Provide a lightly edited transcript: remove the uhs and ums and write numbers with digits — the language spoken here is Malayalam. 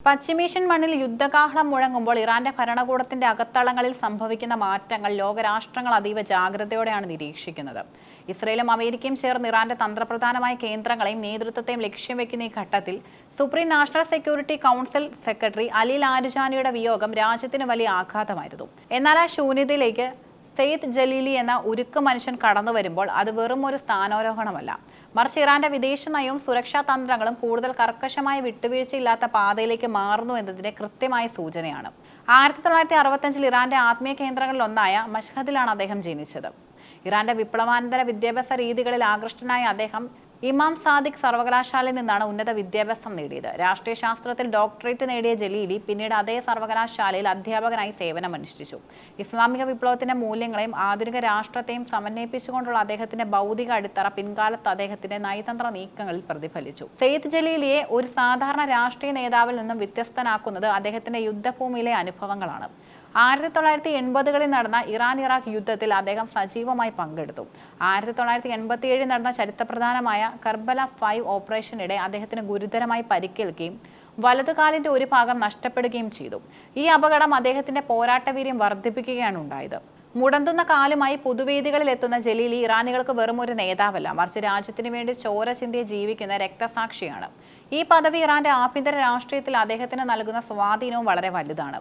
പശ്ചിമേഷ്യൻ മണ്ണിൽ യുദ്ധകാഹളം മുഴങ്ങുമ്പോൾ ഇറാന്റെ ഭരണകൂടത്തിന്റെ അകത്തളങ്ങളിൽ സംഭവിക്കുന്ന മാറ്റങ്ങൾ ലോകരാഷ്ട്രങ്ങൾ അതീവ ജാഗ്രതയോടെയാണ് നിരീക്ഷിക്കുന്നത്. ഇസ്രയേലും അമേരിക്കയും ചേർന്ന് ഇറാന്റെ തന്ത്രപ്രധാനമായ കേന്ദ്രങ്ങളെയും നേതൃത്വത്തെയും ലക്ഷ്യം വെക്കുന്ന ഈ ഘട്ടത്തിൽ supreme national security council secretary Ali ലാരിജാനിയുടെ വിയോഗം രാജ്യത്തിന് വലിയ ആഘാതമായിരുന്നു. എന്നാൽ ആ ശൂന്യതയിലേക്ക് സെയ്ദ് ജലീലി എന്ന ഉരുക്ക് മനുഷ്യൻ കടന്നു വരുമ്പോൾ അത് വെറും ഒരു സ്ഥാനാരോഹണമല്ല, മറിച്ച് ഇറാന്റെ വിദേശ നയവും സുരക്ഷാ തന്ത്രങ്ങളും കൂടുതൽ കർക്കശമായ വിട്ടുവീഴ്ചയില്ലാത്ത പാതയിലേക്ക് മാറുന്നു എന്നതിന്റെ കൃത്യമായ സൂചനയാണ്. 1965 ഇറാന്റെ ആത്മീയ കേന്ദ്രങ്ങളിൽ ഒന്നായ മഷ്ഹദിലാണ് അദ്ദേഹം ജനിച്ചത്. ഇറാന്റെ വിപ്ലവാനന്തര വിദ്യാഭ്യാസ രീതികളിൽ ആകൃഷ്ടനായ അദ്ദേഹം ഇമാം സാദിഖ് സർവകലാശാലയിൽ നിന്നാണ് ഉന്നത വിദ്യാഭ്യാസം നേടിയത്. രാഷ്ട്രീയ ശാസ്ത്രത്തിൽ ഡോക്ടറേറ്റ് നേടിയ ജലീലി പിന്നീട് അതേ സർവകലാശാലയിൽ അധ്യാപകനായി സേവനമനുഷ്ഠിച്ചു. ഇസ്ലാമിക വിപ്ലവത്തിന്റെ മൂല്യങ്ങളെയും ആധുനിക രാഷ്ട്രത്തെയും സമന്വയിപ്പിച്ചുകൊണ്ടുള്ള അദ്ദേഹത്തിന്റെ ഭൗതിക അടിത്തറ പിൻകാലത്ത് അദ്ദേഹത്തിന്റെ നയതന്ത്ര നീക്കങ്ങളിൽ പ്രതിഫലിച്ചു. സെയ്ദ് ജലീലിയെ ഒരു സാധാരണ രാഷ്ട്രീയ നേതാവിൽ നിന്നും വ്യത്യസ്തനാക്കുന്നത് അദ്ദേഹത്തിന്റെ യുദ്ധഭൂമിയിലെ അനുഭവങ്ങളാണ്. 1980കളിൽ നടന്ന ഇറാൻ-ഇറാഖ് യുദ്ധത്തിൽ അദ്ദേഹം സജീവമായി പങ്കെടുത്തു. 1987 നടന്ന ചരിത്രപ്രധാനമായ കർബല 5 ഓപ്പറേഷനിടെ അദ്ദേഹത്തിന് ഗുരുതരമായി പരിക്കേൽക്കുകയും വലതുകാലിന്റെ ഒരു ഭാഗം നഷ്ടപ്പെടുകയും ചെയ്തു. ഈ അപകടം അദ്ദേഹത്തിന്റെ പോരാട്ടവീര്യം വർദ്ധിപ്പിക്കുകയാണ് ഉണ്ടായത്. മുടന്തുന്ന കാലുമായി പൊതുവേദികളിൽ എത്തുന്ന ജലീലി ഇറാനികൾക്ക് വെറും ഒരു നേതാവല്ല, മറിച്ച് രാജ്യത്തിന് വേണ്ടി ചോര ചിന്തിയെ ജീവിക്കുന്ന രക്തസാക്ഷിയാണ്. ഈ പദവി ഇറാന്റെ ആഭ്യന്തര രാഷ്ട്രീയത്തിൽ അദ്ദേഹത്തിന് നൽകുന്ന സ്വാധീനവും വളരെ വലുതാണ്.